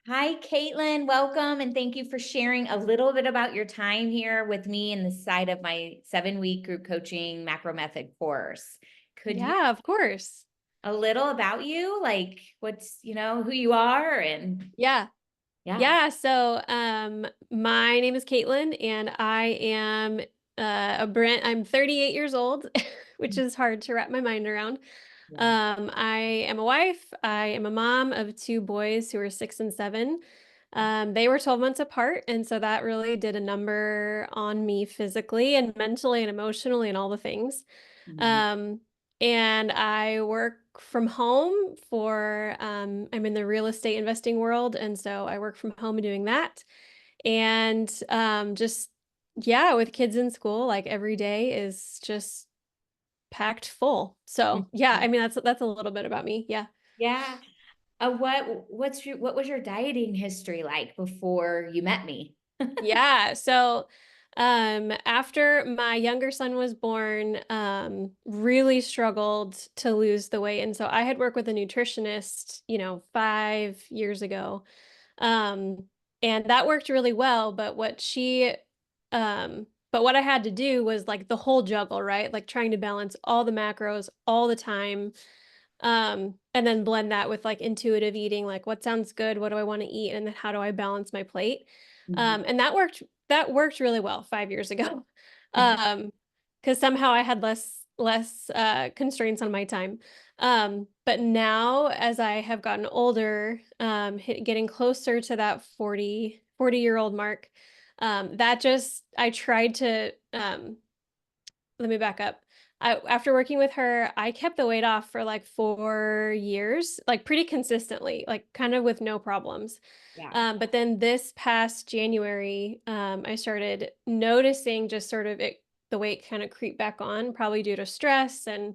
Hi, Caitlyn. Welcome, and thank you for sharing a little bit about your time here with me in the side of my 7-week group coaching macro method course. Could you Yeah, of course. a little about you, like what's who you are, and Yeah. yeah. Yeah. My name is Caitlin and I am I'm 38 years old, which is hard to wrap my mind around. Yeah. I am a wife. I am a mom of two boys who are 6 and 7. They were 12 months apart, and so that really did a number on me physically and mentally and emotionally and all the things. Mhm. Um, and I work from home I'm in the real estate investing world. And so I work from home doing that. And yeah, with kids in school, like every day is just packed full. So yeah, Mhm. I mean, that's a little bit about me. Yeah. Yeah. What was your dieting history like before you met me? Yeah. After my younger son was born, really struggled to lose the weight. And so I had worked with a nutritionist, 5 years ago. Um, and that worked really well. But what I had to do was like the whole juggle, right? Like trying to balance all the macros all the time. And then blend that with like intuitive eating, like what sounds good, what do I want to eat, and then how do I balance my plate? Mhm. And that worked really well 5 years ago. Um, because somehow I had less constraints on my time. But now as I have gotten older, getting closer to that 40-year-old mark, that just I tried to let me back up. After working with her, I kept the weight off for like 4 years, like pretty consistently, like kind of with no problems. Yeah. But then this past January, I started noticing just sort of the weight kind of creep back on, probably due to stress and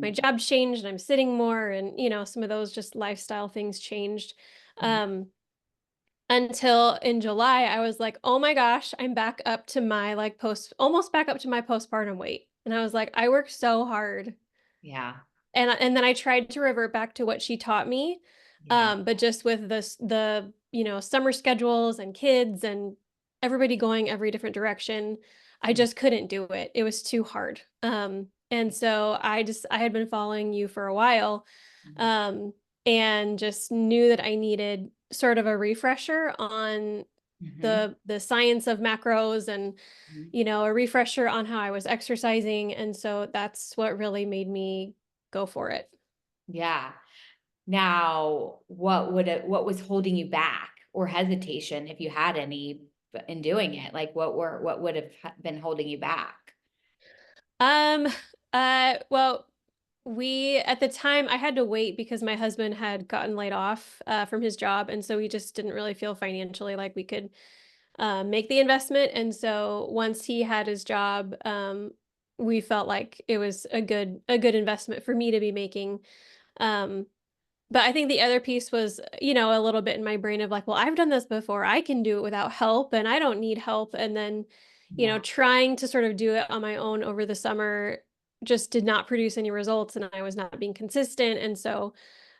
my Mhm. job changed and I'm sitting more and some of those just lifestyle things changed. Mhm. Um, until in July, I was like, "Oh my gosh, I'm back up to my like almost back up to my postpartum weight." And I was like, "I work so hard." Yeah. And then I tried to revert back to what she taught me. Yeah. But just with the summer schedules and kids and everybody going every different direction, I Mhm. just couldn't do it. It was too hard. And so I had been following you for a while, um, and just knew that I needed sort of a refresher on Mhm. the science of macros and Mhm. a refresher on how I was exercising. And so that's what really made me go for it. Yeah. Now, what was holding you back or hesitation, if you had any, in doing it? Like, what would have been holding you back? Um, well, we at the time I had to wait because my husband had gotten laid off from his job, and so we just didn't really feel financially like we could make the investment. And so once he had his job, we felt like it was a good investment for me to be making. Um, But I think the other piece was, a little bit in my brain of like, well, I've done this before. I can do it without help and I don't need help. And then, Yeah. trying to sort of do it on my own over the summer just did not produce any results and I was not being consistent. And so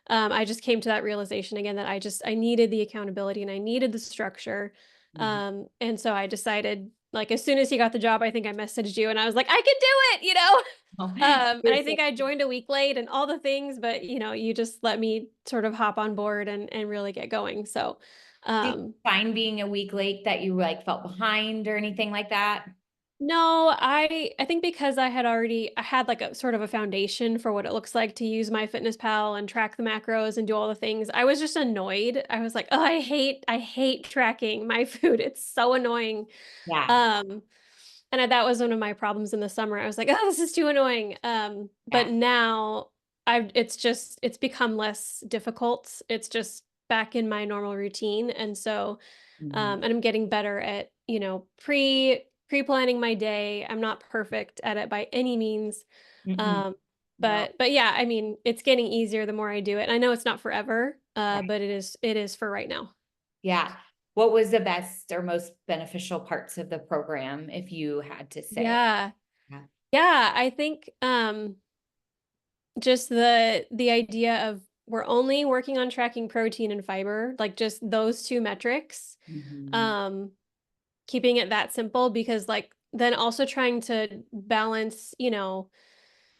I just came to that realization again that I needed the accountability and I needed the structure. Mhm. And so I decided, like, as soon as he got the job, I think I messaged you and I was like, I can do it. Oh, And you're I so think I joined a week late and all the things, but you just let me sort of hop on board and really get going. So, did you um, find being a week late that you, like, felt behind or anything like that? no, I think because I had like a sort of a foundation for what it looks like to use MyFitnessPal and track the macros and do all the things. I was just annoyed. I was like, "Oh, I hate tracking my food. It's so annoying." Yeah. Um, that was one of my problems in the summer. I was like, "Oh, this is too annoying." But Yeah. now it's become less difficult. It's just back in my normal routine. And so Mhm. and I'm getting better at, pre-planning my day. I'm not perfect at it by any means. Mm-mm. Um, No. but yeah, I mean, it's getting easier the more I do it. I know it's not forever, Yeah. but it is for right now. Yeah. What was the best or most beneficial parts of the program, if you had to say? Yeah. Yeah. Yeah, I think just the idea of we're only working on tracking protein and fiber, like just those two metrics. Mhm. Um, keeping it that simple because like then also trying to balance,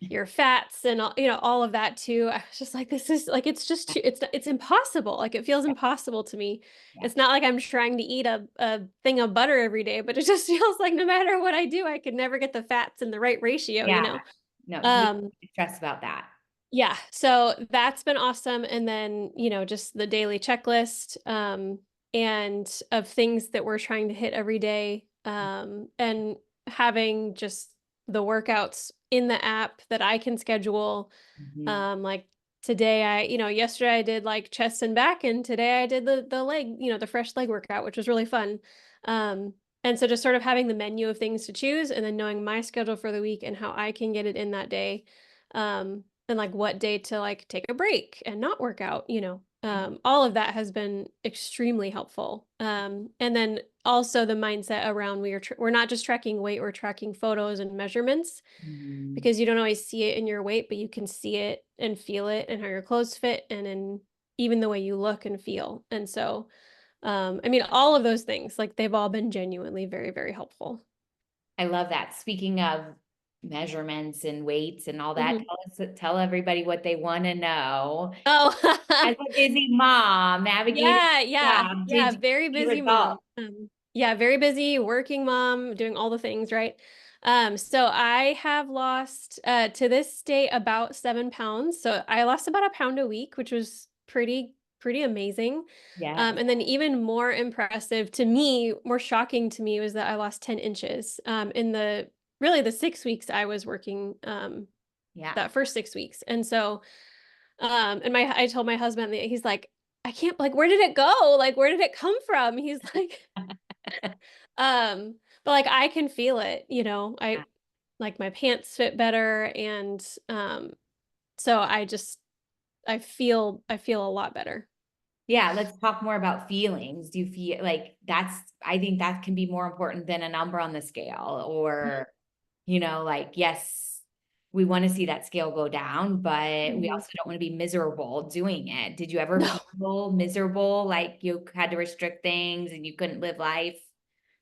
your fats and all, all of that too. I was just like, this is like, it's just too, it's impossible. Like it feels impossible to me. Yeah. It's not like I'm trying to eat a thing of butter every day, but it just feels like no matter what I do, I could never get the fats in the right ratio, Yeah. No, you Um, don't stress about that. yeah, so that's been awesome. And then, just the daily checklist, and of things that we're trying to hit every day. And having just the workouts in the app that I can schedule. Mhm. Like today yesterday I did like chest and back, and today I did the leg, the fresh leg workout, which was really fun. Um, and so just sort of having the menu of things to choose and then knowing my schedule for the week and how I can get it in that day. And like what day to like take a break and not work out, all of that has been extremely helpful. And then also the mindset around we're not just tracking weight, we're tracking photos and measurements Mhm. because you don't always see it in your weight, but you can see it and feel it and how your clothes fit and in even the way you look and feel. And so, I mean, all of those things, like they've all been genuinely very, very helpful. I love that. Speaking of measurements and weights and all that, Mhm. tell everybody what they wanna know. Oh, As a busy mom navigating yeah, the yeah, job, yeah, did you very see busy results? mom. Yeah, very busy, working mom, doing all the things, right? So I have lost to this day about 7 pounds. So I lost about a pound a week, which was pretty amazing. Yes, And then even more impressive to me, more shocking to me was that I lost 10 inches in the really the 6 weeks I was working yeah. that first 6 weeks. And so and I told my husband that he's like, I can't like where did it go? Like where did it come from? He's like, but like I can feel it, I like my pants fit better and so I feel a lot better. Yeah, let's talk more about feelings. Do you feel like I think that can be more important than a number on the scale or, like, yes, we want to see that scale go down, but we Mhm. also don't want to be miserable doing it. Did you ever No. feel miserable, like you had to restrict things and you couldn't live life?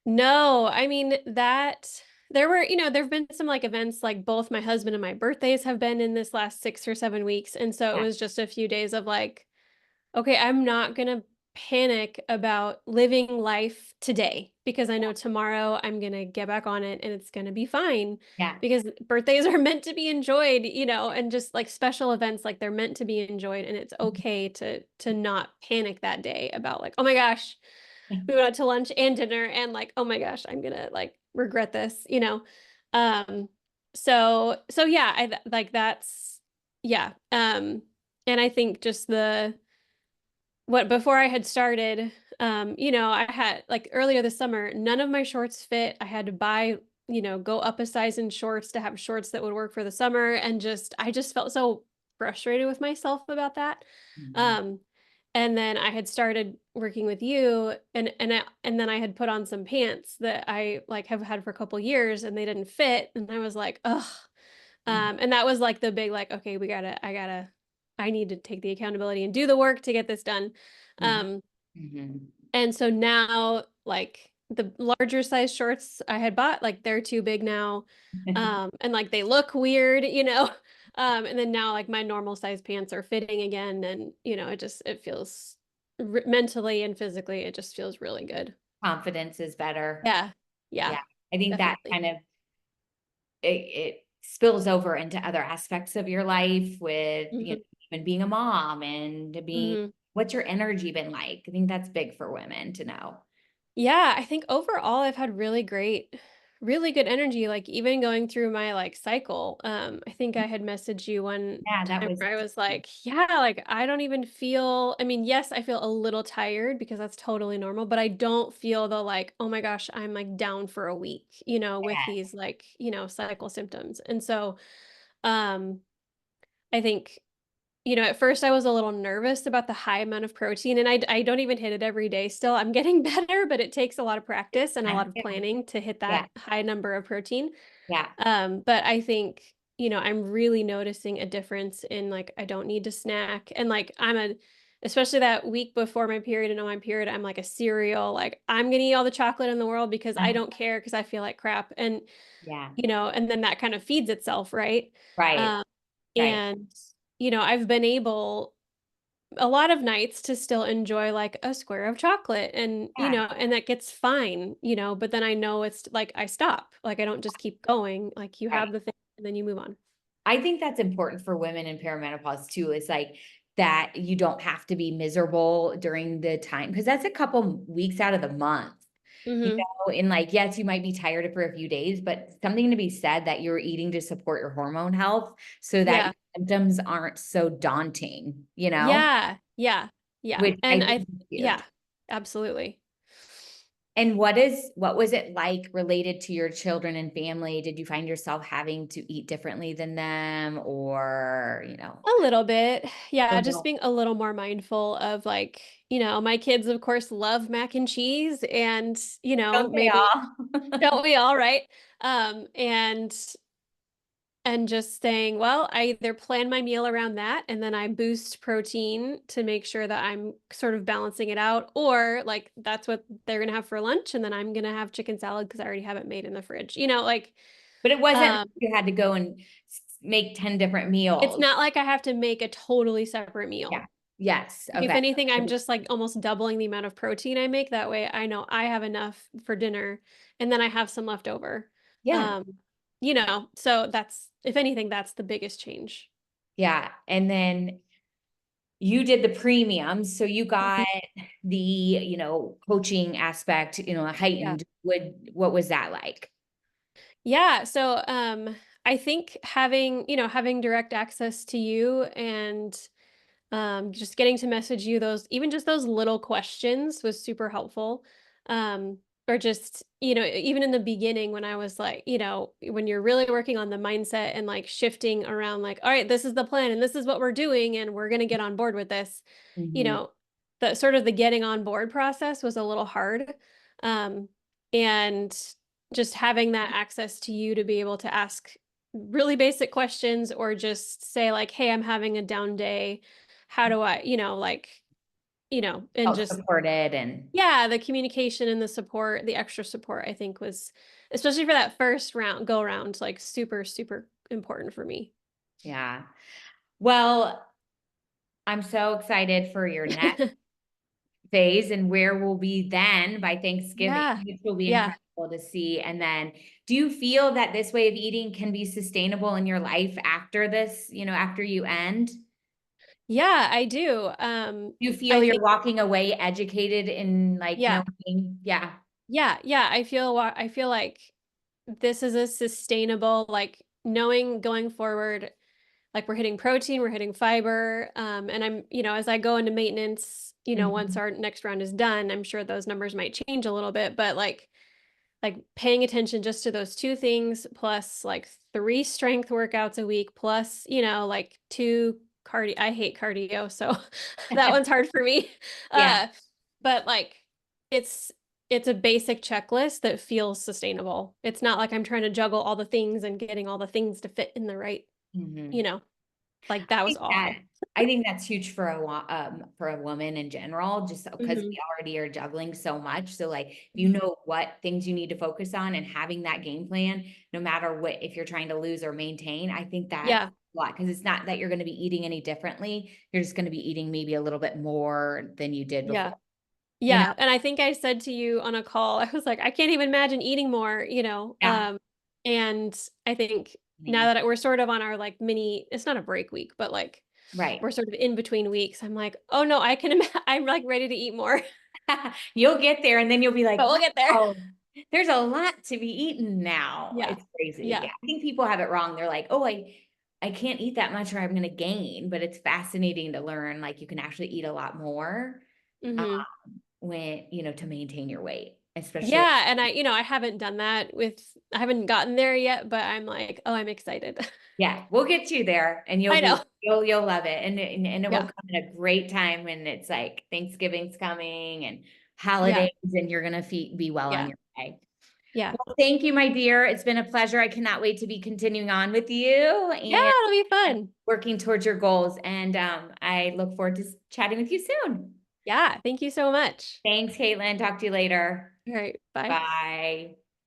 No, I mean that there've been some like events like both my husband and my birthdays have been in this last 6 or 7 weeks and so it Yeah. was just a few days of like okay, I'm not gonna panic about living life today because I know tomorrow I'm gonna get back on it and it's gonna be fine Yeah. because birthdays are meant to be enjoyed, and just like special events, like they're meant to be enjoyed, and it's okay to not panic that day about like, oh my gosh, we went out to lunch and dinner and like, oh my gosh, I'm gonna like regret this. Um, so yeah, like that's yeah. And I think just the what before I had started, I had like earlier this summer, none of my shorts fit. I had to buy, go up a size in shorts to have shorts that would work for the summer. And I just felt so frustrated with myself about that. Mhm. Um, and then I had started working with you and then I had put on some pants that I like have had for a couple years and they didn't fit. And I was like, ugh. And that was like the big like, okay, I need to take the accountability and do the work to get this done. Mhm. Um, Mhm. and so now like the larger size shorts I had bought, like they're too big now. And like they look weird. And then now like my normal size pants are fitting again and it feels mentally and physically it just feels really good. Confidence is better. Yeah. Yeah. Yeah. I think that Definitely. kind of it spills over into other aspects of your life with, Mhm. even being a mom and being Mhm. what's your energy been like? I think that's big for women to know. Yeah, I think overall I've had really good energy, like even going through my like cycle. I think I had messaged you one Yeah, that time was where I was like, yeah, like I don't even feel, I mean, yes, I feel a little tired because that's totally normal, but I don't feel the like, oh my gosh, I'm like down for a week, with yeah. these like, cycle symptoms. And so, um, I think at first I was a little nervous about the high amount of protein and I don't even hit it every day still. I'm getting better, but it takes a lot of practice and a lot of planning to hit Yeah. that high number of protein. Yeah. But I think I'm really noticing a difference in, like, I don't need to snack, and, like, especially that week before my period and on my period, I'm like a cereal, like, I'm gonna eat all the chocolate in the world because I don't care because I feel like crap, and, Yeah, and then that kind of feeds itself, right? right, Um, right. and, I've been able a lot of nights to still enjoy, like, a square of chocolate and, Yeah, and that gets fine, but then I know it's like I stop, like, I don't just keep going, like, you right. have the thing and then you move on. I think that's important for women in perimenopause too, is like that you don't have to be miserable during the time because that's a couple weeks out of the month. You Mhm. know, and like, yes, you might be tired for a few days, but something to be said that you're eating to support your hormone health so that your Yeah. symptoms aren't so daunting, Yeah. Yeah. Yeah. which I And think is yeah, huge. absolutely. And what was it like related to your children and family? Did you find yourself having to eat differently than them or, A little bit. a Yeah, just little, being a little more mindful of like, my kids of course love mac and cheese and, don't they maybe all? don't we all, right? And just saying, well, I either plan my meal around that and then I boost protein to make sure that I'm sort of balancing it out, or like that's what they're gonna have for lunch, and then I'm gonna have chicken salad because I already have it made in the fridge. Like But it wasn't like um, you had to go and make 10 different it's meals. not like I have to make a totally separate Yeah. meal. Yes. Like, if Okay. anything, I'm just like almost doubling the amount of protein I make. That way I know I have enough for dinner and then I have some left over. Yeah. Um, so that's, if anything, that's the biggest change. Yeah. And then you did the premiums, so you Mhm. got the, coaching aspect, Yeah. heightened. What was that like? Yeah, so, I think having direct access to you and, just getting to message you those even just those little questions was super helpful. Or just, even in the beginning when I was like, when you're really working on the mindset and like shifting around like, all right, this is the plan and this is what we're doing and we're gonna get on board with this, you Mhm. know, the sort of the getting on board process was a little hard. Um, and just having that access to you to be able to ask really basic questions or just say like, hey, I'm having a down day, how do I, and Felt just, supported and yeah, the communication and the support, the extra support, I think was, especially for that first go around, like super, super important for me. yeah. Well, I'm so excited for your next phase and where we'll be then by Thanksgiving, Yeah. which will be Yeah. incredible to see. And then do you feel that this way of eating can be sustainable in your life after this, after you end? Yeah, I do. Do you I feel you're think, walking away educated in like yeah. knowing? Yeah. Yeah. Yeah. I feel like this is a sustainable, like knowing going forward, like we're hitting protein, we're hitting fiber. And I'm, as I go into maintenance, once Mhm. our next round is done, I'm sure those numbers might change a little bit, but like paying attention just to those two things plus like three strength workouts a week plus, like two cardio. I hate cardio, so that one's hard for me. Yeah. Uh, but like it's it's a basic checklist that feels sustainable. It's not like I'm trying to juggle all the things and getting all the things to fit in the right, you Mhm. know, like that was think that awful. I think that's huge for for a woman in general, just because Mhm. we already are juggling so much. So like if you Mhm. know what things you need to focus on and having that game plan, no matter what, if you're trying to lose or maintain, I think that's Yeah. a lot because it's not that you're going to be eating any differently. You're just going to be eating maybe a little bit more than you did Yeah. before. You know? Yeah, and I think I said to you on a call, I was like, "I can't even imagine eating more," Yeah. and I think now Me. that we're sort of on our, like, mini, it's not a break week, but, like, Right. we're sort of in between weeks, I'm like, "Oh, no, I can I'm, like, ready to eat more." You'll get there and then you'll be like, But we'll get there. wow, there's a lot to be eaten now. Yeah. It's crazy. Yeah. Yeah. I think people have it wrong. They're like, oh, I can't eat that much or I'm going to gain, but it's fascinating to learn like you can actually eat a lot more Mhm. when, to maintain your weight, especially. Yeah, and I haven't done that I haven't gotten there yet, but I'm like, "Oh, I'm excited." Yeah, we'll get you there and I know. you'll love it. And it will Yeah. come at a great time when it's like Thanksgiving's coming and holidays Yeah. and you're going to be well on Yeah. your way. Yeah. Well, thank you, my dear. It's been a pleasure. I cannot wait to be continuing on with you Yeah, and it'll be fun. working towards your goals. And I look forward to chatting with you soon. Yeah, thank you so much. Thanks, Caitlin. Talk to you later. All right, bye. Bye.